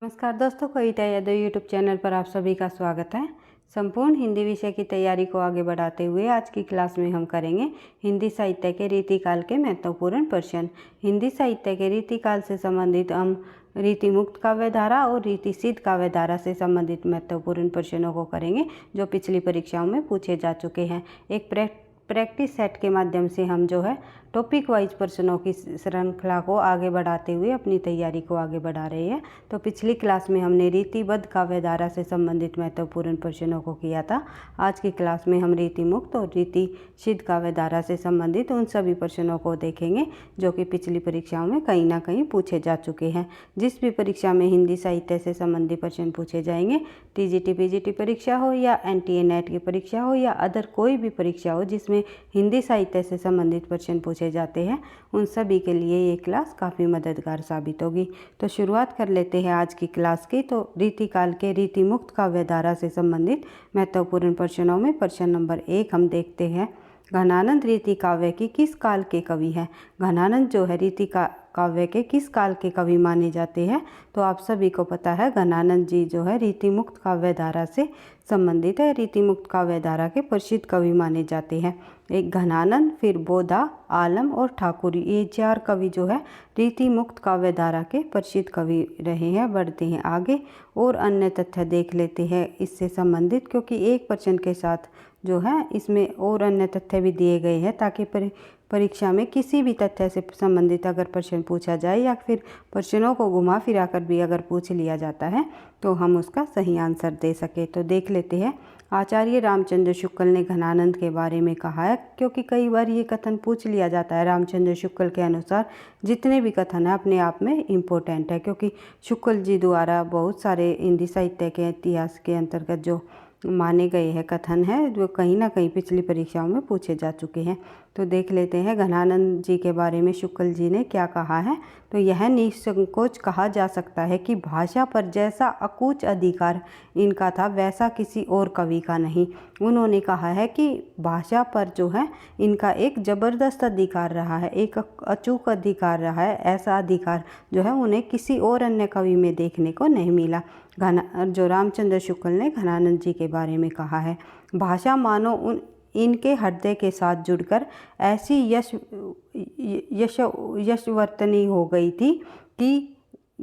नमस्कार दोस्तों, कविता Yadav YouTube channel पर आप सभी का स्वागत है। संपूर्ण हिंदी विषय की तैयारी को आगे बढ़ाते हुए आज की क्लास में हम करेंगे हिंदी साहित्य के रीतिकाल के महत्वपूर्ण प्रश्न। हिंदी साहित्य के रीतिकाल से संबंधित हम रीतिमुक्त काव्यधारा और रीतिसिद्ध काव्यधारा से संबंधित महत्वपूर्ण प्रश्नों को करेंगे जो पिछली परीक्षाओं में पूछे जा चुके हैं। एक प्रैक्टिस सेट के माध्यम से हम जो है टॉपिक वाइज प्रश्नों की श्रृंखला को आगे बढ़ाते हुए अपनी तैयारी को आगे बढ़ा रहे हैं। तो पिछली क्लास में हमने रीतिबद्ध काव्यधारा से संबंधित महत्वपूर्ण प्रश्नों को किया था। आज की क्लास में हम रीतिमुक्त और रीतिसिद्ध काव्यधारा से संबंधित उन सभी प्रश्नों को देखेंगे जो कि पिछली परीक्षाओं में कहीं ना कहीं पूछे जा चुके हैं। जिस भी परीक्षा में हिंदी साहित्य से संबंधित प्रश्न पूछे जाएंगे, टीजीटी पीजीटी परीक्षा हो या एनटीए नेट की परीक्षा हो या अदर कोई भी परीक्षा हो जिसमें हिंदी साहित्य से संबंधित प्रश्न पूछे जाते हैं, उन सभी के लिए ये क्लास काफ़ी मददगार साबित होगी। तो शुरुआत कर लेते हैं आज की क्लास की। तो रीतिकाल के रीतिमुक्त काव्यधारा से संबंधित महत्वपूर्ण प्रश्नों में प्रश्न नंबर 1 हम देखते हैं। घनानंद रीति काव्य की किस काल के कवि हैं? घनानंद जो है रीति काव्य के किस काल के कवि माने जाते हैं? तो आप सभी को पता है घनानंद जी जो है रीतिमुक्त काव्यधारा से संबंधित है। रीतिमुक्त काव्यधारा के प्रसिद्ध कवि माने जाते हैं। एक घनानंद, फिर बोधा, आलम और ठाकुर, ये 4 कवि जो है रीतिमुक्त काव्यधारा के प्रसिद्ध कवि रहे हैं। बढ़ते हैं आगे और अन्य तथ्य देख लेते हैं इससे संबंधित, क्योंकि एक प्रश्न के साथ जो है इसमें और अन्य तथ्य भी दिए गए हैं ताकि परीक्षा में किसी भी तथ्य से संबंधित अगर प्रश्न पूछा जाए या फिर प्रश्नों को घुमा फिरा कर भी अगर पूछ लिया जाता है तो हम उसका सही आंसर दे सके। तो देख लेते हैं। आचार्य रामचंद्र शुक्ल ने घनानंद के बारे में कहा है, क्योंकि कई बार ये कथन पूछ लिया जाता है। रामचंद्र शुक्ल के अनुसार जितने भी कथन है अपने आप में इम्पोर्टेंट है, क्योंकि शुक्ल जी द्वारा बहुत सारे हिंदी साहित्य के इतिहास के अंतर्गत जो माने गए हैं कथन है जो कहीं ना कहीं पिछली परीक्षाओं में पूछे जा चुके हैं। तो देख लेते हैं घनानंद जी के बारे में शुक्ल जी ने क्या कहा है। तो यह निसंकोच कहा जा सकता है कि भाषा पर जैसा अकूच अधिकार इनका था वैसा किसी और कवि का नहीं। उन्होंने कहा है कि भाषा पर जो है इनका एक ज़बरदस्त अधिकार रहा है, एक अचूक अधिकार रहा है। ऐसा अधिकार जो है उन्हें किसी और अन्य कवि में देखने को नहीं मिला। जो रामचंद्र शुक्ल ने घनानंद जी के बारे में कहा है, भाषा मानो इनके हृदय के साथ जुड़कर ऐसी यशवर्तनी हो गई थी कि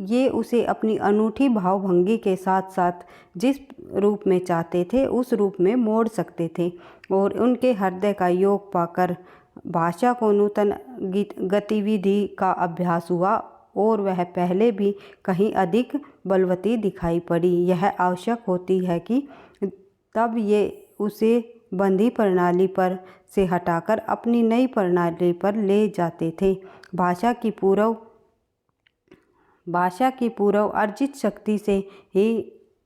ये उसे अपनी अनूठी भावभंगी के साथ साथ जिस रूप में चाहते थे उस रूप में मोड़ सकते थे। और उनके हृदय का योग पाकर भाषा को नूतन गतिविधि का अभ्यास हुआ और वह पहले भी कहीं अधिक बलवती दिखाई पड़ी। यह आवश्यक होती है कि तब ये उसे बंधी प्रणाली पर से हटाकर अपनी नई प्रणाली पर ले जाते थे। भाषा की पूर्व अर्जित शक्ति से ही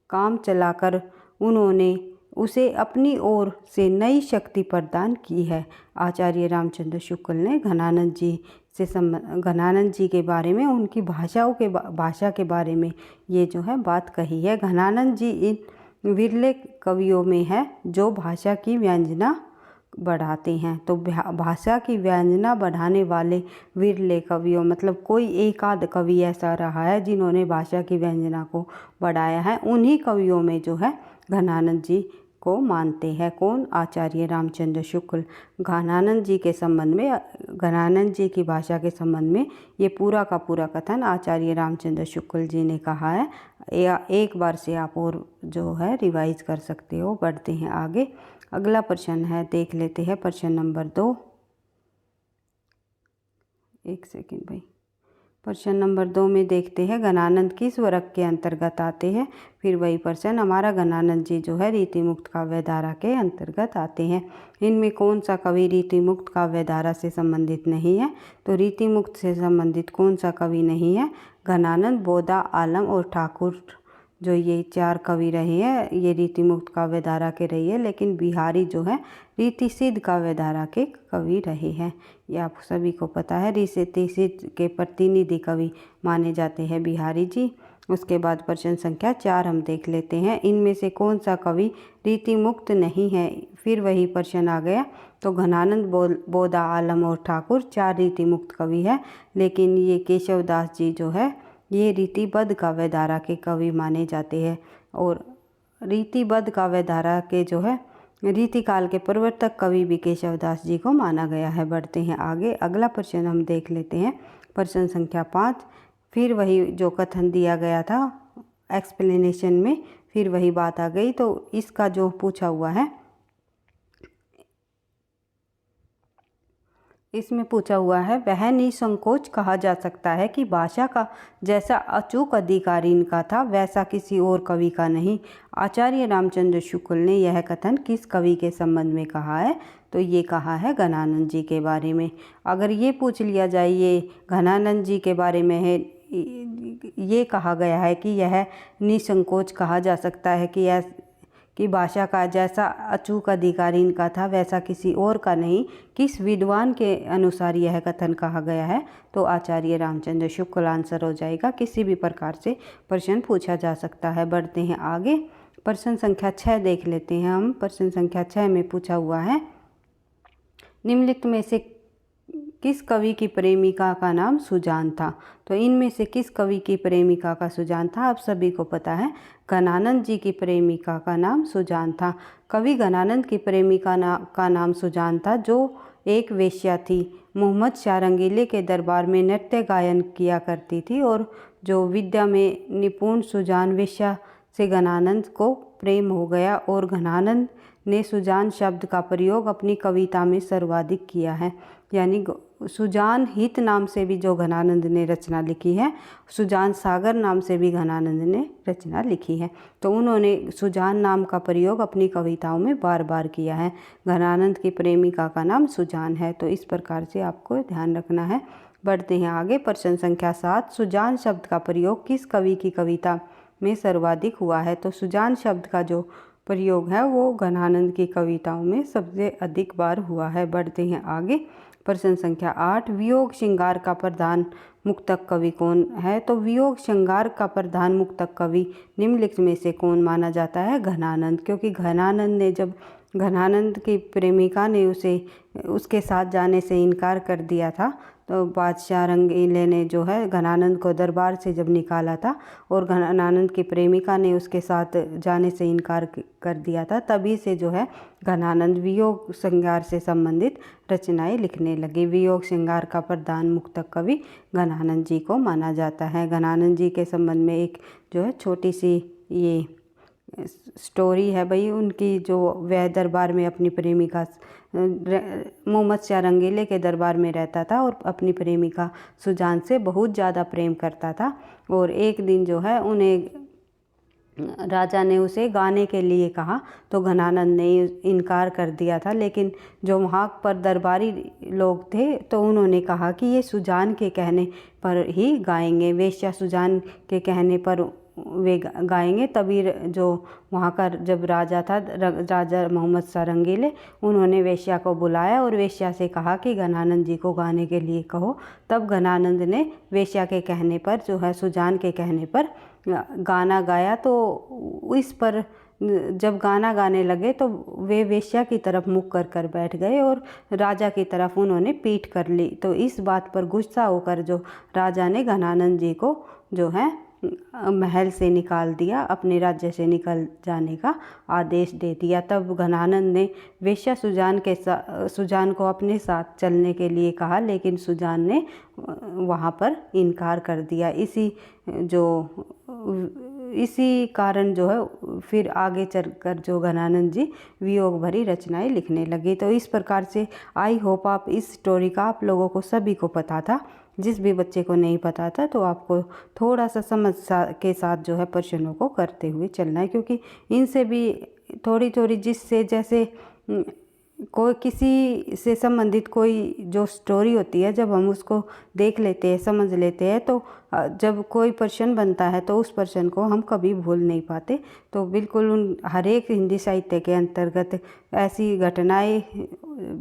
काम चलाकर उन्होंने उसे अपनी ओर से नई शक्ति प्रदान की है। आचार्य रामचंद्र शुक्ल ने घनानंद जी के बारे में उनकी भाषा के बारे में ये जो है बात कही है। घनानंद जी इन विरले कवियों में है जो भाषा की व्यंजना बढ़ाते हैं। तो भाषा की व्यंजना बढ़ाने वाले विरले कवियों मतलब कोई एक आध कवि ऐसा रहा है जिन्होंने भाषा की व्यंजना को बढ़ाया है। उन्हीं कवियों में जो है घनानंद जी को मानते हैं। कौन? आचार्य रामचंद्र शुक्ल। घनानंद जी के संबंध में, घनानंद जी की भाषा के संबंध में ये पूरा का पूरा कथन आचार्य रामचंद्र शुक्ल जी ने कहा है। एक बार से आप और जो है रिवाइज कर सकते हो। बढ़ते हैं आगे। अगला प्रश्न है, देख लेते हैं प्रश्न नंबर 2। एक सेकेंड भाई। प्रश्न नंबर 2 में देखते हैं घनानंद किस वर्ग के अंतर्गत आते हैं। फिर वही प्रश्न, हमारा घनानंद जी जो है रीतिमुक्त काव्यधारा के अंतर्गत आते हैं। इनमें कौन सा कवि रीतिमुक्त काव्यधारा से संबंधित नहीं है? तो रीतिमुक्त से संबंधित कौन सा कवि नहीं है? घनानंद, बोधा, आलम और ठाकुर जो ये 4 कवि रहे हैं ये रीतिमुक्त काव्यधारा के रही है। लेकिन बिहारी जो है रीतिसिद्ध काव्यधारा के कवि रहे हैं। ये आप सभी को पता है। रीतिसिद्ध के प्रतिनिधि कवि माने जाते हैं बिहारी जी। उसके बाद प्रश्न संख्या 4 हम देख लेते हैं। इनमें से कौन सा कवि रीतिमुक्त नहीं है? फिर वही प्रश्न आ गया। तो घनानंद, बोधा, आलम और ठाकुर 4 रीतिमुक्त कवि है। लेकिन ये केशवदास जी जो है ये रीतिबद्ध काव्यधारा के कवि माने जाते हैं और रीतिबद्ध काव्यधारा के जो है रीतिकाल के प्रवर्तक कवि भी केशव दास जी को माना गया है। बढ़ते हैं आगे, अगला प्रश्न हम देख लेते हैं, प्रश्न संख्या 5। फिर वही जो कथन दिया गया था एक्सप्लेनेशन में, फिर वही बात आ गई। तो इसका जो पूछा हुआ है, इसमें पूछा हुआ है, वह निसंकोच कहा जा सकता है कि भाषा का जैसा अचूक अधिकार इनका था वैसा किसी और कवि का नहीं। आचार्य रामचंद्र शुक्ल ने यह कथन किस कवि के संबंध में कहा है? तो ये कहा है घनानंद जी के बारे में। अगर ये पूछ लिया जाए ये घनानंद जी के बारे में है, ये कहा गया है कि यह निसंकोच कहा जा सकता है कि भाषा का जैसा अचूक अधिकार इनका था वैसा किसी और का नहीं, किस विद्वान के अनुसार यह कथन कहा गया है? तो आचार्य रामचंद्र शुक्ल आंसर हो जाएगा। किसी भी प्रकार से प्रश्न पूछा जा सकता है। बढ़ते हैं आगे, प्रश्न संख्या 6 देख लेते हैं हम। प्रश्न संख्या 6 में पूछा हुआ है, निम्नलिखित में से किस कवि की प्रेमिका का नाम सुजान था? तो इनमें से किस कवि की प्रेमिका का सुजान था? आप सभी को पता है घनानंद जी की प्रेमिका का नाम सुजान था। कवि घनानंद की प्रेमिका का नाम सुजान था, जो एक वेश्या थी। मोहम्मद शाह रंगीले के दरबार में नृत्य गायन किया करती थी और जो विद्या में निपुण सुजान वेश्या से घनानंद को प्रेम हो गया और घनानंद ने सुजान शब्द का प्रयोग अपनी कविता में सर्वाधिक किया है। यानी सुजान हित नाम से भी जो घनानंद ने रचना लिखी है, सुजान सागर नाम से भी घनानंद ने रचना लिखी है। तो उन्होंने सुजान नाम का प्रयोग अपनी कविताओं में बार बार किया है। घनानंद की प्रेमिका का नाम सुजान है। तो इस प्रकार से आपको ध्यान रखना है। बढ़ते हैं आगे, प्रश्न संख्या 7। सुजान शब्द का प्रयोग किस कवि की कविता में सर्वाधिक हुआ है? तो सुजान शब्द का जो प्रयोग है वो घनानंद की कविताओं में सबसे अधिक बार हुआ है। बढ़ते हैं आगे, प्रश्न संख्या 8। वियोग श्रृंगार का प्रधान मुक्तक कवि कौन है? तो वियोग श्रृंगार का प्रधान मुक्तक कवि निम्नलिखित में से कौन माना जाता है? घनानंद। क्योंकि घनानंद ने जब घनानंद की प्रेमिका ने उसके साथ जाने से इनकार कर दिया था, तो बादशाह रंगीले ने जो है घनानंद को दरबार से जब निकाला था और घनानंद की प्रेमिका ने उसके साथ जाने से इनकार कर दिया था, तभी से जो है घनानंद वियोग श्रृंगार से संबंधित रचनाएं लिखने लगे। वियोग श्रृंगार का प्रधान मुक्तक कवि घनानंद जी को माना जाता है। घनानंद जी के संबंध में एक जो है छोटी सी ये स्टोरी है भाई। उनकी जो वह दरबार में अपनी प्रेमिका मोहम्मद शाह रंगीले के दरबार में रहता था और अपनी प्रेमिका सुजान से बहुत ज़्यादा प्रेम करता था। और एक दिन जो है उन्हें राजा ने उसे गाने के लिए कहा, तो घनानंद ने इनकार कर दिया था। लेकिन जो वहाँ पर दरबारी लोग थे तो उन्होंने कहा कि ये सुजान के कहने पर ही गाएंगे, वेश्या सुजान के कहने पर वे गाएंगे। तभी जो वहाँ का जब राजा था, राजा मोहम्मद शाह रंगीले, उन्होंने वेश्या को बुलाया और वेश्या से कहा कि घनानंद जी को गाने के लिए कहो। तब घनानंद ने वेश्या के कहने पर जो है सुजान के कहने पर गाना गाया। तो इस पर जब गाना गाने लगे तो वे वेश्या की तरफ मुख कर बैठ गए और राजा की तरफ उन्होंने पीठ कर ली। तो इस बात पर गुस्सा होकर जो राजा ने घनानंद जी को जो है महल से निकाल दिया, अपने राज्य से निकल जाने का आदेश दे दिया। तब घनानंद ने वेश्या सुजान को अपने साथ चलने के लिए कहा, लेकिन सुजान ने वहाँ पर इनकार कर दिया। इसी कारण जो है फिर आगे चलकर जो घनानंद जी वियोग भरी रचनाएं लिखने लगे। तो इस प्रकार से आई होप आप इस स्टोरी का आप लोगों को सभी को पता था। जिस भी बच्चे को नहीं पता था तो आपको थोड़ा सा समझ के साथ जो है प्रश्नों को करते हुए चलना है, क्योंकि इनसे भी थोड़ी थोड़ी जिससे जैसे कोई किसी से संबंधित कोई जो स्टोरी होती है, जब हम उसको देख लेते हैं, समझ लेते हैं, तो जब कोई प्रश्न बनता है तो उस प्रश्न को हम कभी भूल नहीं पाते। तो बिल्कुल हर एक हिंदी साहित्य के अंतर्गत ऐसी घटनाएं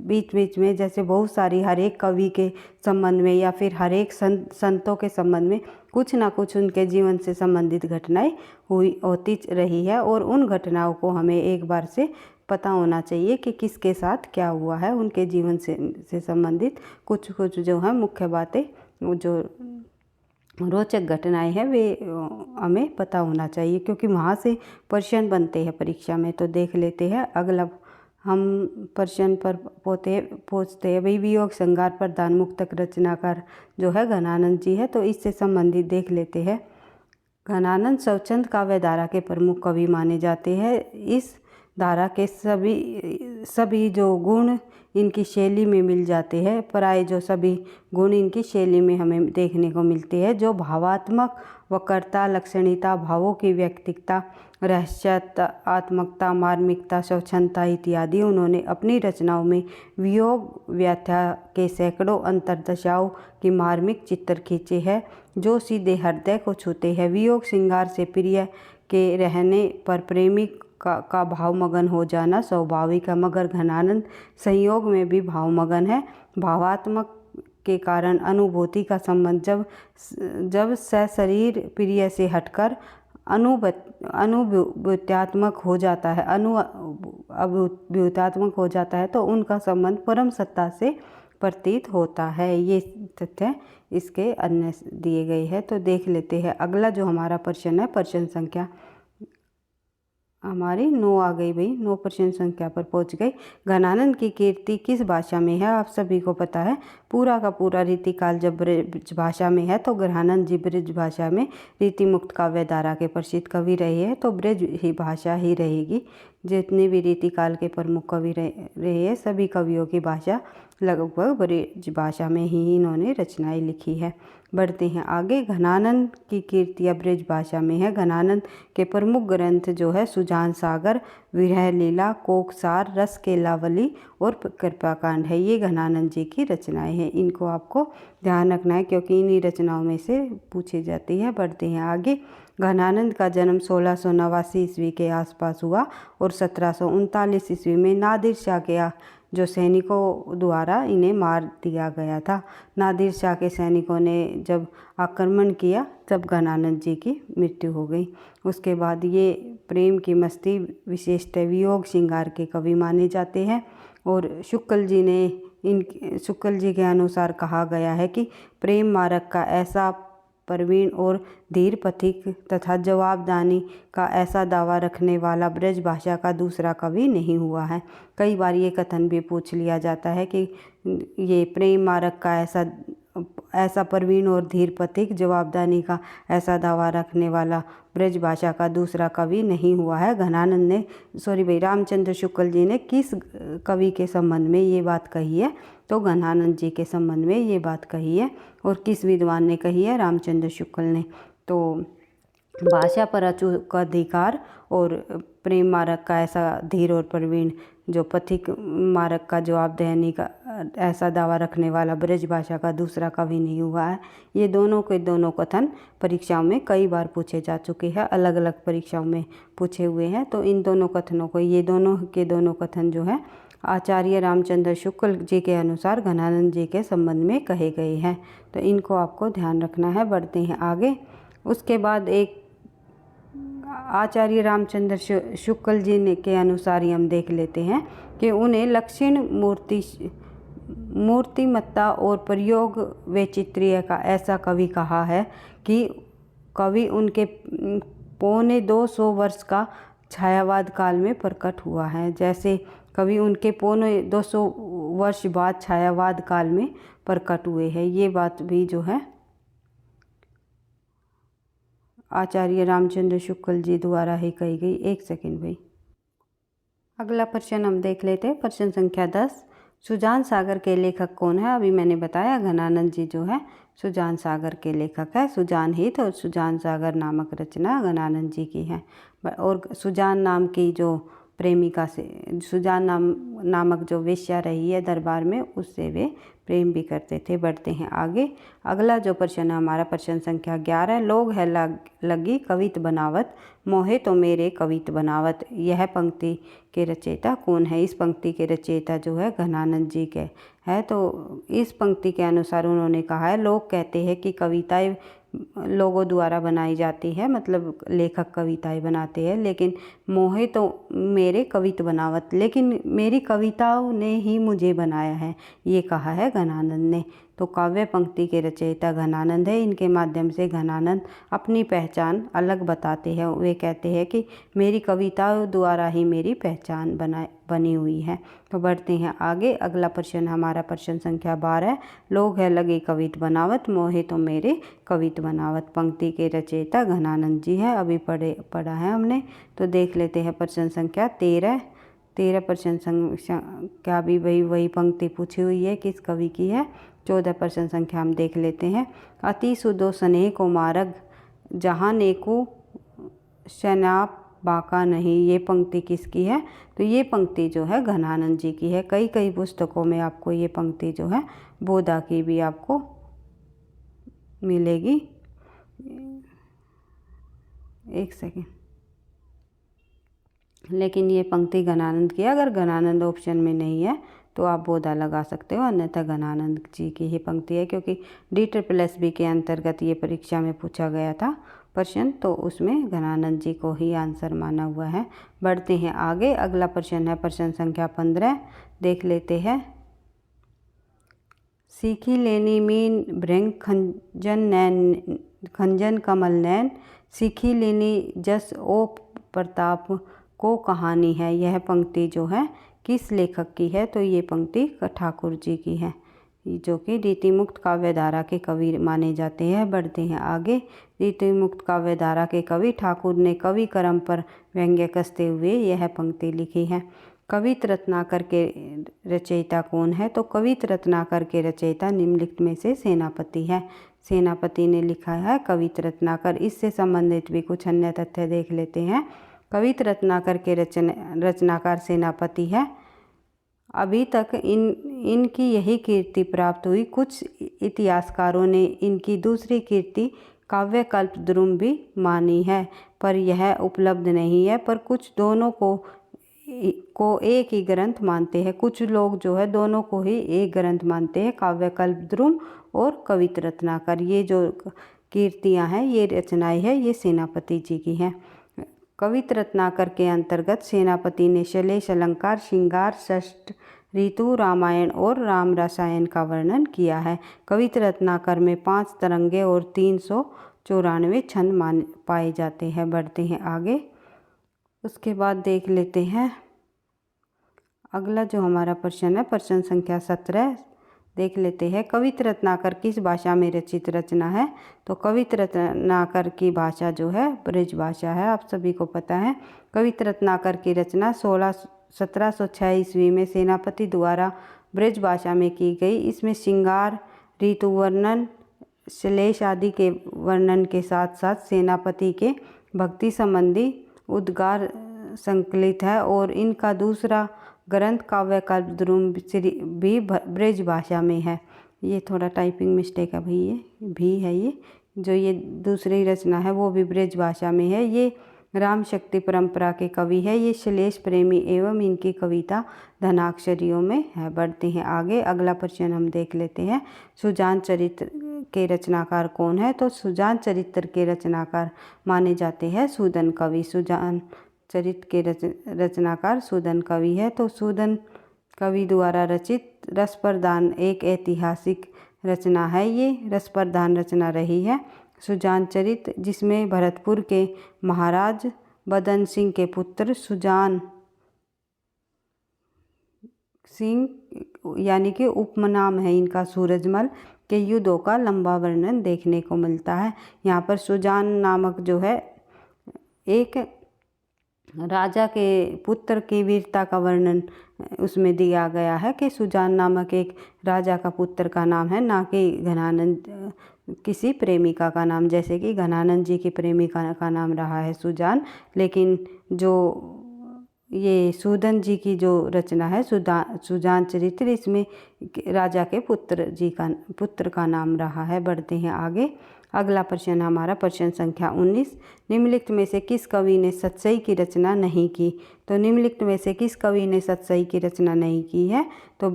बीच बीच में, जैसे बहुत सारी हर एक कवि के संबंध में या फिर हर एक संतों के संबंध में कुछ ना कुछ उनके जीवन से संबंधित घटनाएं होती रही है। और उन घटनाओं को हमें एक बार से पता होना चाहिए कि किसके साथ क्या हुआ है, उनके जीवन से संबंधित कुछ जो है मुख्य बातें जो रोचक घटनाएं हैं वे हमें पता होना चाहिए, क्योंकि वहाँ से प्रश्न बनते हैं परीक्षा में। तो देख लेते हैं अगला हम प्रश्न पर पहुँचते हैं। भाई वियोग श्रृंगार पर दान मुक्तक रचनाकार जो है घनानंद जी है, तो इससे संबंधित देख लेते हैं। घनानंद स्वच्छंद काव्य धारा के प्रमुख कवि माने जाते हैं। इस धारा के सभी जो गुण इनकी शैली में मिल जाते हैं, प्राय जो सभी गुण इनकी शैली में हमें देखने को मिलते हैं, जो भावात्मक वक्रता, लक्षणिता, भावों की व्यक्तिकता, रहस्यात्मकता, मार्मिकता, स्वच्छंदता इत्यादि उन्होंने अपनी रचनाओं में वियोग व्याख्या के सैकड़ों अंतर्दशाओं की मार्मिक चित्र खींचे हैं, जो सीधे हृदय को छूते हैं। वियोग श्रृंगार से प्रिय के रहने पर प्रेमी का भावमगन हो जाना स्वाभाविक है, मगर घनानंद संयोग में भी भावमगन है। भावात्मक के कारण अनुभूति का संबंध जब सशरीर प्रिय से हटकर अनुभूत्यात्मक हो जाता है अनुभूत्यात्मक हो जाता है, तो उनका संबंध परम सत्ता से प्रतीत होता है। ये तथ्य इसके अन्य दिए गए हैं। तो देख लेते हैं अगला जो हमारा प्रश्न है। प्रश्न संख्या हमारी 9 आ गई भाई, 9 प्रश्न संख्या पर पहुंच गई। घनानंद की कीर्ति किस भाषा में है? आप सभी को पता है, पूरा का पूरा रीतिकाल जब ब्रज भाषा में है, तो घनानंद जी ब्रज भाषा में रीति मुक्त काव्य धारा के प्रसिद्ध कवि रहे हैं, तो ब्रज ही भाषा ही रहेगी। जितने भी रीतिकाल के प्रमुख कवि रहे हैं, सभी कवियों की भाषा लगभग ब्रज भाषा में ही इन्होंने रचनाएं लिखी है। बढ़ते हैं आगे। घनानंद की कीर्ति ब्रज भाषा में है। घनानंद के प्रमुख ग्रंथ जो है सुजान सागर, विरह लीला, कोकसार, रस केलावली और कृपाकांड है। ये घनानंद जी की रचनाएं हैं। इनको आपको ध्यान रखना है, क्योंकि इन्हीं रचनाओं में से पूछी जाती है। बढ़ते हैं आगे। घनानंद का जन्म 1689 ईस्वी के आसपास हुआ और 1739 ईस्वी में नादिर शाह के जो सैनिकों द्वारा इन्हें मार दिया गया था। नादिर शाह के सैनिकों ने जब आक्रमण किया, तब घनानंद जी की मृत्यु हो गई। उसके बाद ये प्रेम की मस्ती, विशेषतः वियोग श्रृंगार के कवि माने जाते हैं। और शुक्ल जी के अनुसार कहा गया है कि प्रेम मारक का ऐसा प्रवीण और धीर पथिक तथा जवाबदानी का ऐसा दावा रखने वाला ब्रज भाषा का दूसरा कवि नहीं हुआ है। कई बार ये कथन भी पूछ लिया जाता है कि ये प्रेम मारक का ऐसा प्रवीण और धीर पथिक, जवाबदानी का ऐसा दावा रखने वाला ब्रज भाषा का दूसरा कवि नहीं हुआ है। रामचंद्र शुक्ल जी ने किस कवि के संबंध में ये बात कही है? तो घनानंद जी के संबंध में ये बात कही है। और किस विद्वान ने कही है? रामचंद्र शुक्ल ने। तो भाषा पर अचूक अधिकार और प्रेम मारक का ऐसा धीर और प्रवीण, जो पथिक मारक का जवाबदेही का ऐसा दावा रखने वाला ब्रज भाषा का दूसरा कवि नहीं हुआ है। ये दोनों कथन परीक्षाओं में कई बार पूछे जा चुके हैं, अलग अलग परीक्षाओं में पूछे हुए हैं। तो इन दोनों कथनों को, ये दोनों कथन जो है आचार्य रामचंद्र शुक्ल जी के अनुसार घनानंद जी के संबंध में कहे गए हैं। तो इनको आपको ध्यान रखना है। बढ़ते हैं आगे। उसके बाद एक आचार्य रामचंद्र शुक्ल जी के अनुसार हम देख लेते हैं कि उन्हें लक्षण, मूर्तिमत्ता और प्रयोग वैचित्र्य का ऐसा कवि कहा है कि कवि उनके 250 वर्ष का छायावाद काल में प्रकट हुआ है। जैसे कवि उनके 250 वर्ष बाद छायावाद काल में प्रकट हुए हैं। ये बात भी जो है आचार्य रामचंद्र शुक्ल जी द्वारा ही कही गई। एक सेकंड भाई। अगला प्रश्न हम देख लेते हैं। प्रश्न संख्या 10। सुजान सागर के लेखक कौन है? अभी मैंने बताया घनानंद जी जो है सुजान सागर के लेखक है। सुजान हित और सुजान सागर नामक रचना घनानंद जी की है। और सुजान नाम की जो प्रेमिका से, सुजान नामक जो वेश्या रही है दरबार में, उससे वे प्रेम भी करते थे। बढ़ते हैं आगे। अगला जो प्रश्न है हमारा प्रश्न संख्या 11। लोग है लगी कवित बनावत, मोहे तो मेरे कवित बनावत। यह पंक्ति के रचयिता कौन है? इस पंक्ति के रचयिता जो है घनानंद जी के है। तो इस पंक्ति के अनुसार उन्होंने कहा है, लोग कहते हैं कि कविताएं लोगों द्वारा बनाई जाती है, मतलब लेखक कविताएं बनाते हैं, लेकिन मोहे तो मेरे कवित बनावत, लेकिन मेरी कविताओं ने ही मुझे बनाया है, ये कहा है घनानंद ने। तो तो काव्य पंक्ति के रचयिता घनानंद है। इनके माध्यम से घनानंद अपनी पहचान अलग बताते हैं। वे कहते हैं कि मेरी कविताओं द्वारा ही मेरी पहचान बनी हुई है। तो बढ़ते हैं आगे। अगला प्रश्न हमारा प्रश्न संख्या 12। लोग है लगे कवित बनावत, मोहे तो मेरे कवित बनावत। पंक्ति के रचयिता घनानंद जी है। अभी पढ़ा है हमने। तो देख लेते हैं प्रश्न संख्या 13 प्रश्न संख्या भी वही पंक्ति पूछी हुई है, किस कवि की है। 14 प्रश्न संख्या हम देख लेते हैं। अति सुदो स्नेह को मार्ग, जहाँ नेकु शनाप बाका नहीं। ये पंक्ति किसकी है? तो ये पंक्ति जो है घनानंद जी की है। कई पुस्तकों में आपको ये पंक्ति जो है बोधा की भी आपको मिलेगी। एक सेकेंड, लेकिन ये पंक्ति घनानंद की है। अगर घनानंद ऑप्शन में नहीं है तो आप बोधा लगा सकते हो, अन्यथा घनानंद जी की ही पंक्ति है, क्योंकि DSSB के अंतर्गत ये परीक्षा में पूछा गया था प्रश्न, तो उसमें घनानंद जी को ही आंसर माना हुआ है। बढ़ते हैं आगे। अगला प्रश्न है प्रश्न संख्या 15। देख लेते हैं। सीखी लेनी मीन भृंग खंजन कमल नैन, सीखी लेनी जस ओ प्रताप को कहानी है। यह पंक्ति जो है किस लेखक की है? तो ये पंक्ति ठाकुर जी की है, जो कि रीतिमुक्त काव्यधारा के कवि माने जाते हैं। बढ़ते हैं आगे। रीतिमुक्त काव्यधारा के कवि ठाकुर ने कवि कर्म पर व्यंग्य कसते हुए यह पंक्ति लिखी है। कवित रत्नाकर के रचयिता कौन है? तो कवित रत्नाकर के रचयिता निम्नलिखित में से सेनापति है। सेनापति ने लिखा है कवित रत्नाकर। इससे संबंधित भी कुछ अन्य तथ्य देख लेते हैं। कवित रत्नाकर के रचनाकार सेनापति है। अभी तक इनकी यही कीर्ति प्राप्त हुई। कुछ इतिहासकारों ने इनकी दूसरी कीर्ति काव्य कल्पद्रुम भी मानी है, पर यह उपलब्ध नहीं है। पर कुछ दोनों को एक ही ग्रंथ मानते हैं। कुछ लोग जो है दोनों को ही एक ग्रंथ मानते हैं, काव्य कल्पद्रुम और कवित रत्नाकर। ये जो कीर्तियां हैं, ये रचनाएं हैं, ये सेनापति जी की हैं। कवित रत्नाकर के अंतर्गत सेनापति ने शैलेश अलंकार, श्रृंगार, षष्ठ ऋतु, रामायण और राम रसायन का वर्णन किया है। कवित रत्नाकर में 5 तरंगे और 394 छंद पाए जाते हैं। बढ़ते हैं आगे। उसके बाद देख लेते हैं अगला जो हमारा प्रश्न है प्रश्न संख्या 17। देख लेते हैं। कवित रत्नाकर किस भाषा में रचित रचना है? तो कवित रत्नाकर की भाषा जो है ब्रज भाषा है, आप सभी को पता है। कवित रत्नाकर की रचना 1706 ईस्वी में सेनापति द्वारा ब्रज भाषा में की गई। इसमें श्रृंगार, ऋतु वर्णन, श्लेष आदि के वर्णन के साथ साथ सेनापति के भक्ति संबंधी उद्गार संकलित है। और इनका दूसरा ग्रंथ काव्य कल्पद्रुम भी ब्रज भाषा में है। ये थोड़ा टाइपिंग मिस्टेक है भाई, ये भी है। ये जो ये दूसरी रचना है वो भी ब्रज भाषा में है। ये राम शक्ति परंपरा के कवि है। ये श्लेष प्रेमी एवं इनकी कविता धनाक्षरियों में है। बढ़ते हैं आगे। अगला प्रश्न हम देख लेते हैं। सुजान चरित्र के रचनाकार कौन है? तो सुजान चरित्र के रचनाकार माने जाते हैं सूदन कवि। सुजान चरित्र के रचनाकार सूदन कवि है। तो सूदन कवि द्वारा रचित रसप्रदान एक ऐतिहासिक रचना है। ये रसप्रदान रचना रही है सुजान चरित्र, जिसमें भरतपुर के महाराज बदन सिंह के पुत्र सुजान सिंह यानी कि उपनाम है इनका सूरजमल के युद्धों का लंबा वर्णन देखने को मिलता है। यहाँ पर सुजान नामक जो है एक राजा के पुत्र की वीरता का वर्णन उसमें दिया गया है कि सुजान नामक एक राजा का पुत्र का नाम है, ना कि घनानंद किसी प्रेमिका का नाम, जैसे कि घनानंद जी की प्रेमिका का नाम रहा है सुजान। लेकिन जो ये सूदन जी की जो रचना है सुजान चरित्र, इसमें राजा के पुत्र का नाम रहा है। बढ़ते हैं आगे। अगला प्रश्न हमारा प्रश्न संख्या 19। निम्नलिखित में से किस कवि ने सतसई की रचना नहीं की? तो निम्नलिखित में से किस कवि ने सतसई की रचना नहीं की है? तो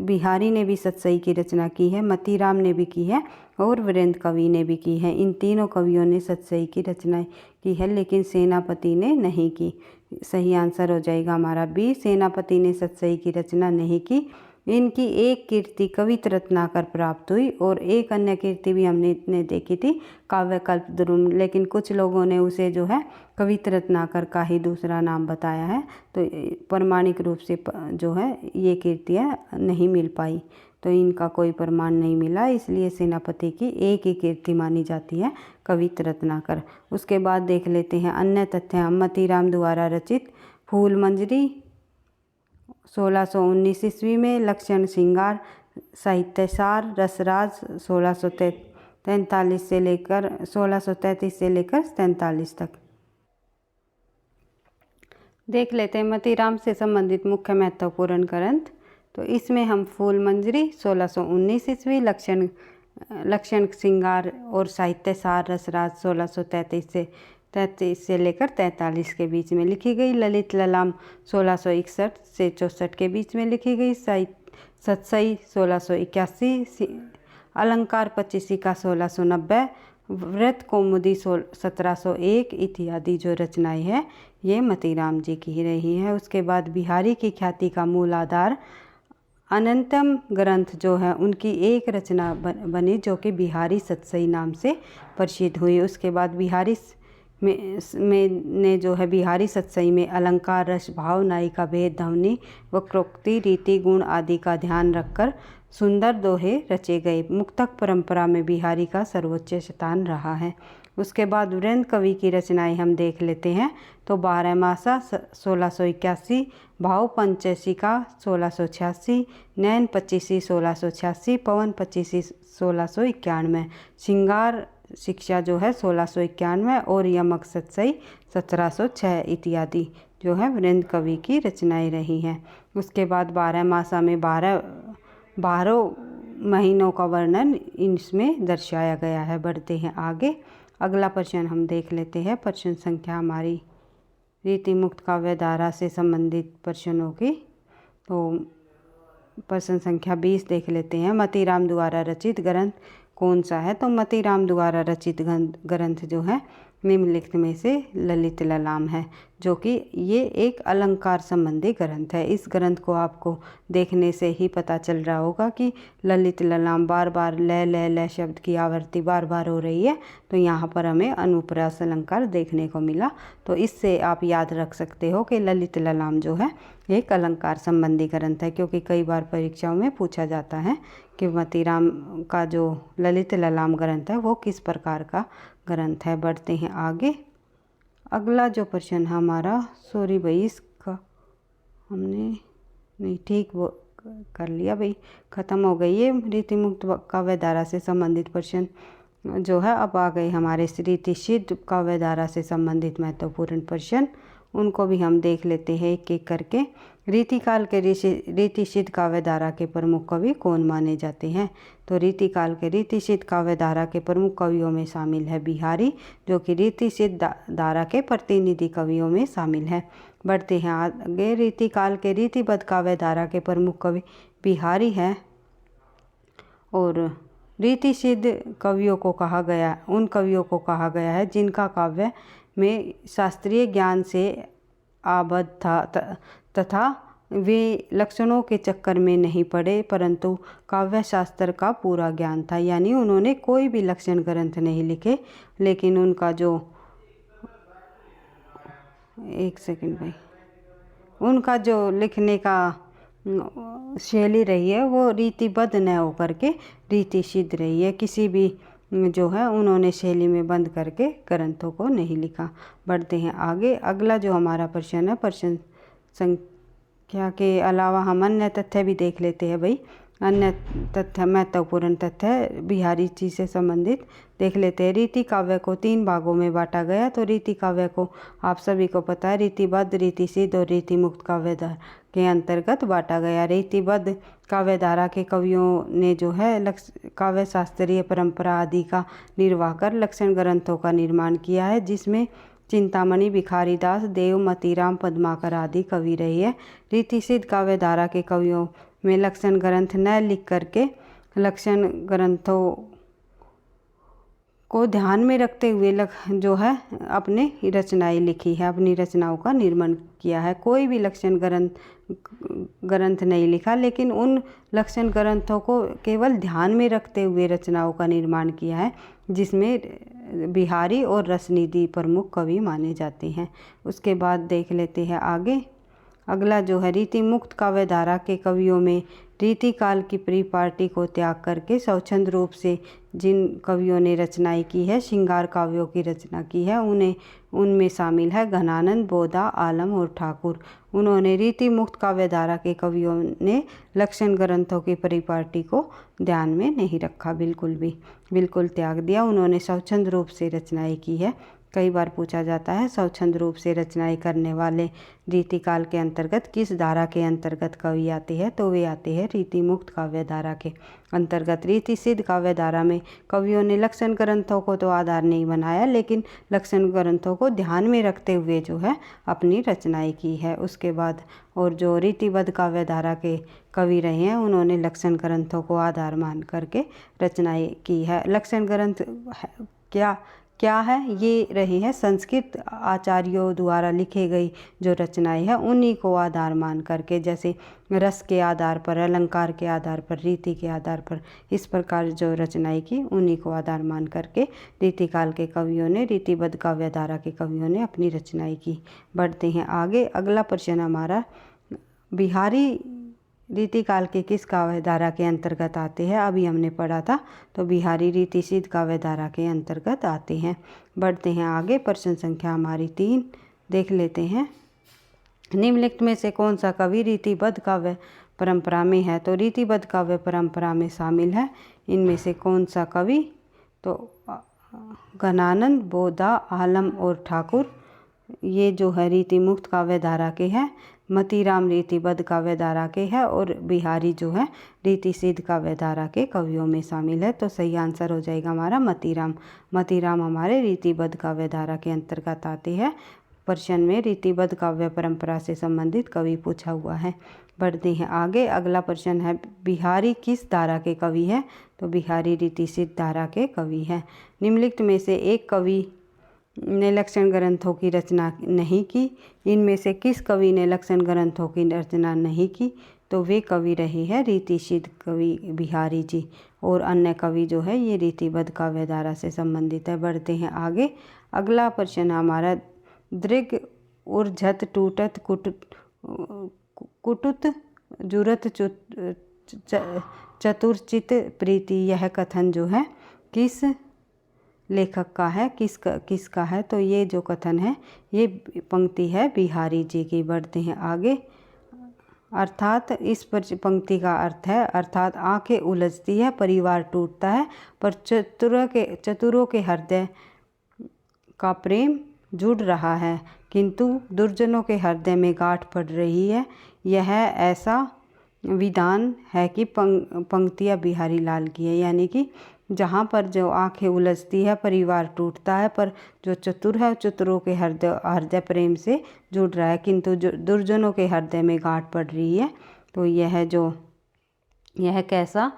बिहारी ने भी सतसई की रचना की है, मतीराम ने भी की है और वीरेंद्र कवि ने भी की है। इन तीनों कवियों ने सतसई की रचना की है, लेकिन सेनापति ने नहीं की। सही आंसर हो जाएगा हमारा बी। सेनापति ने सतसई की रचना नहीं की। इनकी एक कीर्ति कवित रत्नाकर प्राप्त हुई और एक अन्य कीर्ति भी हमने देखी थी काव्य कल्पद्रुम, लेकिन कुछ लोगों ने उसे जो है कवित रत्नाकर का ही दूसरा नाम बताया है। तो प्रमाणिक रूप से जो है ये कीर्तियाँ नहीं मिल पाई, तो इनका कोई प्रमाण नहीं मिला, इसलिए सेनापति की एक ही कीर्ति मानी जाती है कवित रत्नाकर। उसके बाद देख लेते हैं अन्य तथ्य। मतीराम द्वारा रचित फूल मंजरी 1619 ईस्वी में, लक्षण श्रृंगार, साहित्यसार, रसराज 1633 से लेकर 43 तक। देख लेते हैं मतीराम से संबंधित मुख्य महत्वपूर्ण ग्रंथ। तो इसमें हम फूल मंजरी 1619 ईस्वी, लक्षण श्रृंगार और साहित्यसार, रसराज 1633 से लेकर 43 के बीच में लिखी गई। ललित ललाम 1661 से 64 के बीच में लिखी गई। सतसई 1681, अलंकार पच्चीसिका 1690, व्रत कौमुदी 1701 इत्यादि जो रचनाएं हैं ये मतीराम जी की ही रही है। उसके बाद बिहारी की ख्याति का मूल आधार अनंतम ग्रंथ जो है उनकी एक रचना बनी जो कि बिहारी सतसई नाम से प्रसिद्ध हुई। उसके बाद बिहारी में जो है बिहारी सतसई में अलंकार, रस, भाव, नायिका भेद, ध्वनि, वक्रोक्ति, रीति, गुण आदि का ध्यान रखकर सुंदर दोहे रचे गए। मुक्तक परंपरा में बिहारी का सर्वोच्च स्थान रहा है। उसके बाद वृंद कवि की रचनाएं हम देख लेते हैं। तो 12 मासा 1681, भाव पंचशिका 1686, नैन पच्चीसी 1686, पवन पच्चीसी 1691, श्रृंगार शिक्षा जो है 1691 और यमक सतसई 1706 इत्यादि जो है वृंद कवि की रचनाएं रही हैं। उसके बाद 12 मासा में 12 महीनों का वर्णन इसमें दर्शाया गया है। बढ़ते हैं आगे। अगला प्रश्न हम देख लेते हैं। प्रश्न संख्या हमारी रीति मुक्त काव्य धारा से संबंधित प्रश्नों की। तो प्रश्न संख्या 20 देख लेते हैं। मतीराम द्वारा रचित ग्रंथ कौन सा है? तो मतीराम द्वारा रचित ग्रंथ जो है निम्नलिखित में से ललित ललाम है, जो कि ये एक अलंकार संबंधी ग्रंथ है। इस ग्रंथ को आपको देखने से ही पता चल रहा होगा कि ललित ललाम बार बार ल शब्द की आवृत्ति बार बार हो रही है। तो यहाँ पर हमें अनुप्रास अलंकार देखने को मिला। तो इससे आप याद रख सकते हो कि ललित ललाम जो है एक अलंकार संबंधी ग्रंथ है, क्योंकि कई बार परीक्षाओं में पूछा जाता है कि मतीराम का जो ललित ललाम ग्रंथ है वो किस प्रकार का ग्रंथ है। बढ़ते हैं आगे। अगला जो प्रश्न हमारा, सॉरी भाई इसका हमने नहीं ठीक वो कर लिया भाई, ख़त्म हो गई ये रीति मुक्त काव्य धारा से संबंधित प्रश्न जो है। अब आ गए हमारे रीति सिद्ध काव्य धारा से संबंधित महत्वपूर्ण प्रश्न, उनको भी हम देख लेते हैं एक एक करके। रीतिकाल के रीति सिद्ध काव्य धारा के प्रमुख कवि कौन माने जाते हैं? तो रीतिकाल के रीति सिद्ध काव्य धारा के प्रमुख कवियों में शामिल है बिहारी, जो कि रीति सिद्ध धारा के प्रतिनिधि कवियों में शामिल है। बढ़ते हैं आगे। रीतिकाल के रीतिबद्ध काव्य धारा के प्रमुख कवि बिहारी है और रीति सिद्ध कवियों को कहा गया, उन कवियों को कहा गया है जिनका काव्य में शास्त्रीय ज्ञान से आबद्ध था तथा वे लक्षणों के चक्कर में नहीं पड़े, परंतु काव्य शास्त्र का पूरा ज्ञान था। यानी उन्होंने कोई भी लक्षण ग्रंथ नहीं लिखे, लेकिन उनका जो एक सेकंड भाई, उनका जो लिखने का शैली रही है वो रीतिबद्ध न होकर के रीति सिद्ध रही है। किसी भी जो है उन्होंने शैली में बंद करके ग्रंथों को नहीं लिखा। बढ़ते हैं आगे। अगला जो हमारा प्रश्न है, प्रश्न संख्या के अलावा हम अन्य तथ्य भी देख लेते हैं भाई। अन्य तथ्य महत्वपूर्ण तथ्य बिहारी जी से संबंधित देख लेते हैं। रीति काव्य को 3 भागों में बांटा गया। तो रीति काव्य को आप सभी को पता है रीतिबद्ध, रीति सिद्ध और रीति मुक्त काव्य धारा के अंतर्गत बांटा गया। रीतिबद्ध काव्य धारा के कवियों ने जो है काव्य शास्त्रीय परंपरा आदि का निर्वाह कर लक्षण ग्रंथों का निर्माण किया है, जिसमें चिंतामणि, भिखारीदास, देव, मतीराम, पद्माकर आदि कवि रही है। रीति सिद्ध काव्य धारा के कवियों में लक्षण ग्रंथ न लिख करके लक्षण ग्रंथों को ध्यान में रखते हुए जो है अपने रचनाएं लिखी है, अपनी रचनाओं का निर्माण किया है। कोई भी लक्षण ग्रंथ नहीं लिखा, लेकिन उन लक्षण ग्रंथों को केवल ध्यान में रखते हुए रचनाओं का निर्माण किया है, जिसमें बिहारी और रसनिधि प्रमुख कवि माने जाते हैं। उसके बाद देख लेते हैं आगे। अगला जो है रीति मुक्त काव्य धारा के कवियों में रीति काल की परिपाटी को त्याग करके स्वच्छंद रूप से जिन कवियों ने रचनाएं की है, श्रृंगार काव्यों की रचना की है, उनमें शामिल है घनानंद, बोधा, आलम और ठाकुर। उन्होंने रीति मुक्त काव्य धारा के कवियों ने लक्षण ग्रंथों की परिपाटी को ध्यान में नहीं रखा, बिल्कुल त्याग दिया। उन्होंने स्वच्छंद रूप से रचनाएं की है। कई बार पूछा जाता है स्वच्छंद रूप से रचनाएं करने वाले रीति काल के अंतर्गत किस धारा के अंतर्गत कवि आते हैं, तो वे आते हैं रीति मुक्त काव्य धारा के अंतर्गत। रीति सिद्ध काव्य धारा में कवियों ने लक्षण ग्रंथों को तो आधार नहीं बनाया, लेकिन लक्षण ग्रंथों को ध्यान में रखते हुए जो है अपनी रचनाएं की है। उसके बाद और जो रीतिबद्ध काव्य धारा के कवि रहे हैं, उन्होंने लक्षण ग्रंथों को आधार मान करके रचनाएं की है। लक्षण ग्रंथ क्या है, ये रही है संस्कृत आचार्यों द्वारा लिखे गई जो रचनाएं हैं, उन्हीं को आधार मान करके, जैसे रस के आधार पर, अलंकार के आधार पर, रीति के आधार पर, इस प्रकार जो रचनाएं की उन्हीं को आधार मान करके रीति काल के कवियों ने, रीतिबद्ध काव्य धारा के कवियों ने अपनी रचनाएं की। बढ़ते हैं आगे। अगला प्रश्न हमारा, बिहारी रीति काल के किस काव्य धारा के अंतर्गत आते हैं? अभी हमने पढ़ा था, तो बिहारी रीति सिद्ध काव्य धारा के अंतर्गत आते हैं। बढ़ते हैं आगे। प्रश्न संख्या हमारी 3 देख लेते हैं। निम्नलिखित में से कौन सा कवि रीतिबद्ध काव्य परंपरा में है? तो रीतिबद्ध काव्य परंपरा में शामिल है इनमें से कौन सा कवि? तो घनानंद, बोधा, आलम और ठाकुर, ये जो है रीति मुक्त काव्य धारा के हैं। मतीराम रीतिबद्ध काव्य धारा के है और बिहारी जो है रीति सिद्ध काव्य धारा के कवियों में शामिल है। तो सही आंसर हो जाएगा हमारा मतीराम हमारे रीतिबद्ध काव्य धारा के अंतर्गत आते हैं। प्रश्न में रीतिबद्ध काव्य परंपरा से संबंधित कवि पूछा हुआ है। बढ़ते हैं आगे। अगला प्रश्न है, बिहारी किस धारा के कवि है? तो बिहारी रीति सिद्ध धारा के कवि है। निम्नलिखित में से एक कवि ने लक्षण ग्रंथों की रचना नहीं की। इनमें से किस कवि ने लक्षण ग्रंथों की रचना नहीं की? तो वे कवि रहे हैं रीति सिद्ध कवि बिहारी जी, और अन्य कवि जो है ये रीतिबद्ध काव्य धारा से संबंधित है। बढ़ते हैं आगे। अगला प्रश्न हमारा, दृग उर्झत टूटत कुटुत जुरत चतुर्चित प्रीति, यह कथन जो है किस लेखक का है, किसका है? तो ये जो कथन है ये पंक्ति है बिहारी जी की। बढ़ते हैं आगे। अर्थात इस पर पंक्ति का अर्थ है, अर्थात आंखें उलझती है, परिवार टूटता है, पर चतुरों के हृदय का प्रेम जुड़ रहा है, किंतु दुर्जनों के हृदय में गांठ पड़ रही है। यह ऐसा विधान है कि पंक्तियाँ बिहारी लाल की है, यानी कि जहाँ पर जो आंखें उलझती है, परिवार टूटता है, पर जो चतुर है चतुरों के हृदय प्रेम से जुड़ रहा है, किंतु जो दुर्जनों के हृदय में गांठ पड़ रही है। तो यह कैसा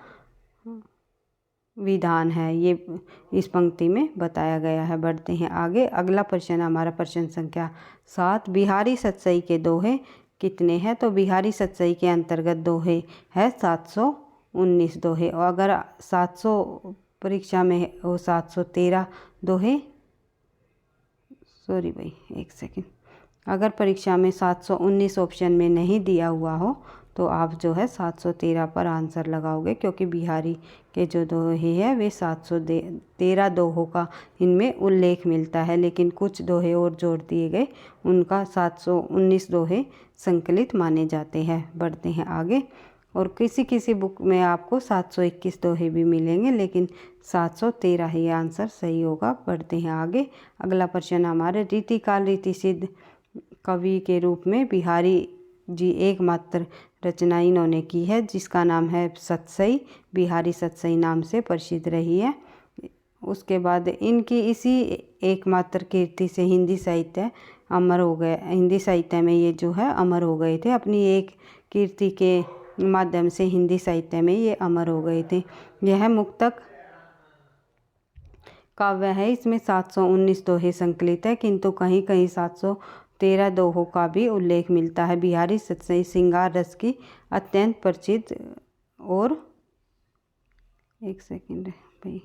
विधान है, ये इस पंक्ति में बताया गया है। बढ़ते हैं आगे। अगला प्रश्न हमारा प्रश्न संख्या 7, बिहारी सतसई के दोहे कितने हैं? तो बिहारी सतसई के अंतर्गत दोहे है 719 दोहे, और अगर 700 परीक्षा में हो 713 दोहे, सॉरी भाई एक सेकंड, अगर परीक्षा में 719 ऑप्शन में नहीं दिया हुआ हो तो आप जो है 713 पर आंसर लगाओगे, क्योंकि बिहारी के जो दोहे हैं वे 713 दोहों का इनमें उल्लेख मिलता है, लेकिन कुछ दोहे और जोड़ दिए गए, उनका 719 दोहे संकलित माने जाते हैं। बढ़ते हैं आगे। और किसी बुक में आपको 721 दोहे भी मिलेंगे, लेकिन 713 ही आंसर सही होगा। बढ़ते हैं आगे। अगला प्रश्न हमारे, रीतिकाल रीति सिद्ध कवि के रूप में बिहारी जी एकमात्र रचना इन्होंने की है, जिसका नाम है सतसई। बिहारी सतसई नाम से प्रसिद्ध रही है। उसके बाद इनकी इसी एकमात्र कीर्ति से हिंदी साहित्य अमर हो गए, हिंदी साहित्य में ये जो है अमर हो गए थे। अपनी एक कीर्ति के माध्यम से हिंदी साहित्य में ये अमर हो गए थे। यह मुक्तक काव्य है। इसमें 719 दोहे संकलित है, किंतु कहीं कहीं 713 दोहों का भी उल्लेख मिलता है। बिहारी सतसई श्रृंगार रस की अत्यंत प्रसिद्ध और एक सेकंड भाई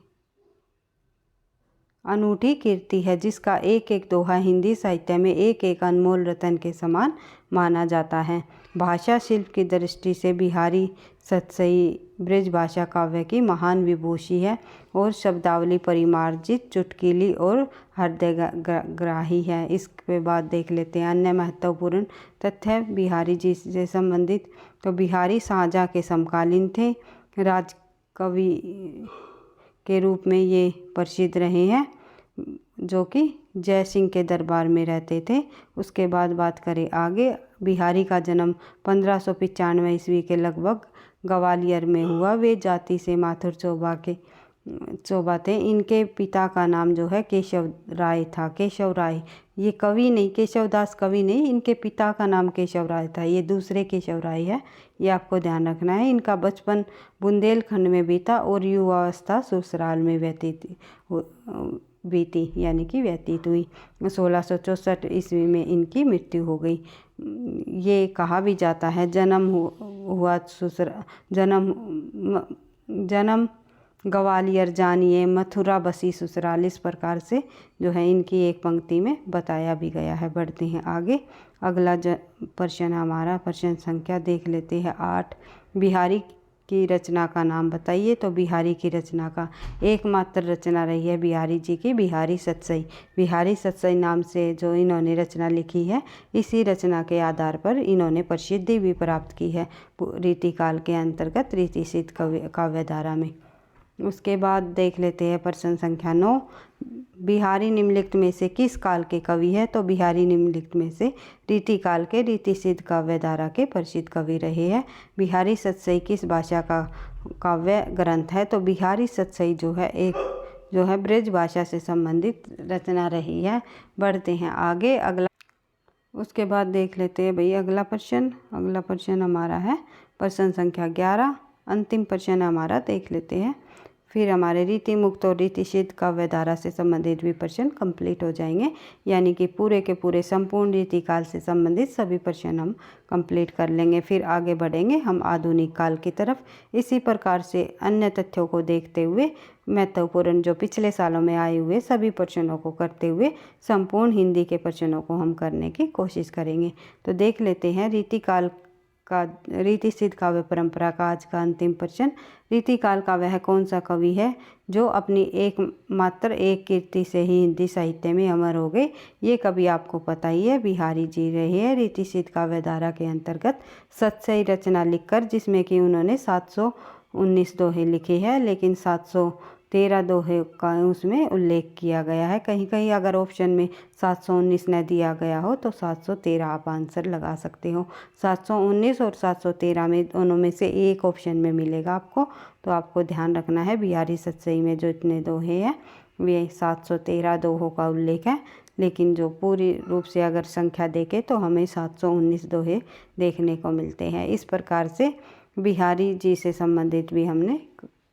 अनूठी कीर्ति है, जिसका एक एक दोहा हिंदी साहित्य में एक एक अनमोल रत्न के समान माना जाता है। भाषा शिल्प की दृष्टि से बिहारी सतसई ब्रज भाषा काव्य की महान विभूषी है और शब्दावली परिमार्जित, चुटकीली और हृदयग्राही है। इसके बाद देख लेते हैं अन्य महत्वपूर्ण तथ्य बिहारी जी से संबंधित। तो बिहारी शाहजहाँ के समकालीन थे। राजकवि के रूप में ये प्रसिद्ध रहे हैं, जो कि जय सिंह के दरबार में रहते थे। उसके बाद बात करें आगे, बिहारी का जन्म 1595 ईस्वी के लगभग ग्वालियर में हुआ। वे जाति से माथुर चौबा थे। इनके पिता का नाम जो है केशव राय था। केशव राय, ये कवि नहीं, केशवदास कवि नहीं, इनके पिता का नाम केशव राय था। ये दूसरे केशव राय है, ये आपको ध्यान रखना है। इनका बचपन बुंदेलखंड में बीता और युवावस्था ससुराल में व्यतीत हुई। 1664 ईस्वी में इनकी मृत्यु हो गई। ये कहा भी जाता है जन्म ग्वालियर जानिए, मथुरा बसी ससुराल। इस प्रकार से जो है इनकी एक पंक्ति में बताया भी गया है। बढ़ते हैं आगे, अगला प्रश्न हमारा प्रश्न संख्या देख लेते हैं 8। बिहारी की रचना का नाम बताइए। तो बिहारी की रचना का एकमात्र रचना रही है बिहारी जी की बिहारी सतसई। बिहारी सतसई नाम से जो इन्होंने रचना लिखी है, इसी रचना के आधार पर इन्होंने प्रसिद्धि भी प्राप्त की है रीतिकाल के अंतर्गत रीतिसिद्ध काव्यधारा में। उसके बाद देख लेते हैं प्रश्न संख्या 9। बिहारी निम्नलिखित में से किस काल के कवि है। तो बिहारी निम्नलिखित में से रीतिकाल के रीतिसिद्ध काव्यधारा के प्रसिद्ध कवि रहे हैं। बिहारी सतसई किस भाषा का काव्य ग्रंथ है। तो बिहारी सतसई जो है ब्रज भाषा से संबंधित रचना रही है। बढ़ते हैं आगे, अगला उसके बाद देख लेते हैं भाई अगला प्रश्न हमारा है प्रश्न संख्या 11। अंतिम प्रश्न हमारा देख लेते हैं, फिर हमारे रीति मुक्त और रीतिसिद्ध काव्यधारा से संबंधित भी प्रश्न कंप्लीट हो जाएंगे। यानी कि पूरे के पूरे संपूर्ण रीतिकाल से संबंधित सभी प्रश्न हम कंप्लीट कर लेंगे। फिर आगे बढ़ेंगे हम आधुनिक काल की तरफ। इसी प्रकार से अन्य तथ्यों को देखते हुए महत्वपूर्ण जो पिछले सालों में आए हुए सभी प्रश्नों को करते हुए संपूर्ण हिंदी के प्रश्नों को हम करने की कोशिश करेंगे। तो देख लेते हैं रीतिकाल का रीतिसिद्ध काव्य परंपरा का आज का अंतिम प्रश्न। रीतिकाल का वह कौन सा कवि है जो अपनी एक कीर्ति से ही हिंदी साहित्य में अमर हो गए। ये कवि आपको पता ही है, बिहारी जी रहे हैं। रीतिसिद्ध काव्यधारा के अंतर्गत सतसई रचना लिखकर, जिसमें कि उन्होंने 719 दोहे लिखे हैं, लेकिन 713 दोहे का उसमें उल्लेख किया गया है। कहीं कहीं अगर ऑप्शन में 719 न दिया गया हो तो 713 आप आंसर लगा सकते हो। 719 और 713 में दोनों में से एक ऑप्शन में मिलेगा आपको। तो आपको ध्यान रखना है बिहारी सतसई में जो इतने दोहे हैं वे 713 दोहों का उल्लेख है, लेकिन जो पूरी रूप से अगर संख्या देखें तो हमें 719 दोहे देखने को मिलते हैं। इस प्रकार से बिहारी जी से संबंधित भी हमने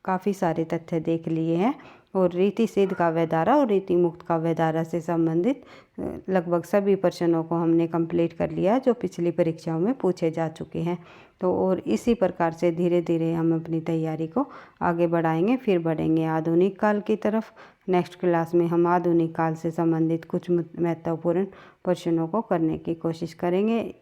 काफ़ी सारे तथ्य देख लिए हैं और रीतिसिद्ध काव्यधारा और रीति मुक्त काव्यधारा से संबंधित लगभग सभी प्रश्नों को हमने कंप्लीट कर लिया जो पिछली परीक्षाओं में पूछे जा चुके हैं। तो और इसी प्रकार से धीरे धीरे हम अपनी तैयारी को आगे बढ़ाएंगे। फिर बढ़ेंगे आधुनिक काल की तरफ। नेक्स्ट क्लास में हम आधुनिक काल से संबंधित कुछ महत्वपूर्ण प्रश्नों को करने की कोशिश करेंगे।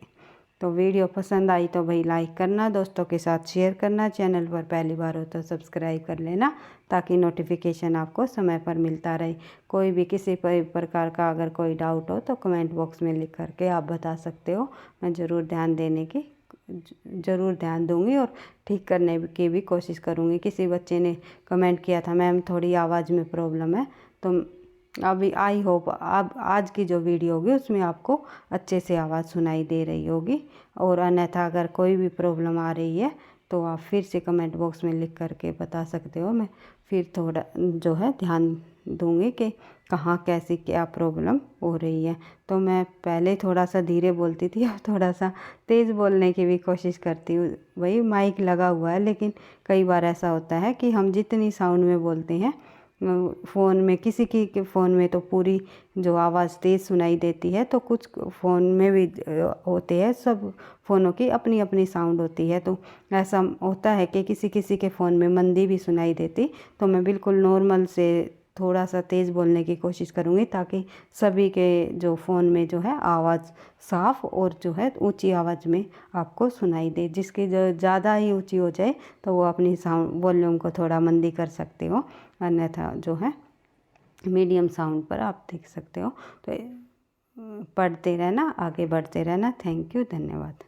तो वीडियो पसंद आई तो भाई लाइक करना, दोस्तों के साथ शेयर करना, चैनल पर पहली बार हो तो सब्सक्राइब कर लेना ताकि नोटिफिकेशन आपको समय पर मिलता रहे। कोई भी किसी प्रकार का अगर कोई डाउट हो तो कमेंट बॉक्स में लिख करके आप बता सकते हो। मैं ज़रूर ध्यान दूंगी और ठीक करने की भी कोशिश करूंगी। किसी बच्चे ने कमेंट किया था मैम थोड़ी आवाज़ में प्रॉब्लम है, तो अभी आई होप अब आज की जो वीडियो होगी उसमें आपको अच्छे से आवाज़ सुनाई दे रही होगी। और अन्यथा अगर कोई भी प्रॉब्लम आ रही है तो आप फिर से कमेंट बॉक्स में लिख करके बता सकते हो। मैं फिर थोड़ा जो है ध्यान दूंगी कि कहाँ कैसी क्या प्रॉब्लम हो रही है। तो मैं पहले थोड़ा सा धीरे बोलती थी, अब थोड़ा सा तेज़ बोलने की भी कोशिश करती हूँ। वही माइक लगा हुआ है, लेकिन कई बार ऐसा होता है कि हम जितनी साउंड में बोलते हैं फ़ोन में किसी की के फ़ोन में तो पूरी जो आवाज़ तेज़ सुनाई देती है, तो कुछ फ़ोन में भी होते हैं, सब फ़ोनों की अपनी अपनी साउंड होती है। तो ऐसा होता है कि किसी किसी के फ़ोन में मंदी भी सुनाई देती, तो मैं बिल्कुल नॉर्मल से थोड़ा सा तेज़ बोलने की कोशिश करूँगी, ताकि सभी के जो फ़ोन में जो है आवाज़ साफ़ और जो है ऊंची आवाज़ में आपको सुनाई दे। जिसकी जो ज़्यादा ही ऊंची हो जाए तो वो अपनी साउंड वॉल्यूम को थोड़ा मंदी कर सकते हो, अन्यथा जो है मीडियम साउंड पर आप देख सकते हो। तो पढ़ते रहना, आगे बढ़ते रहना। थैंक यू, धन्यवाद।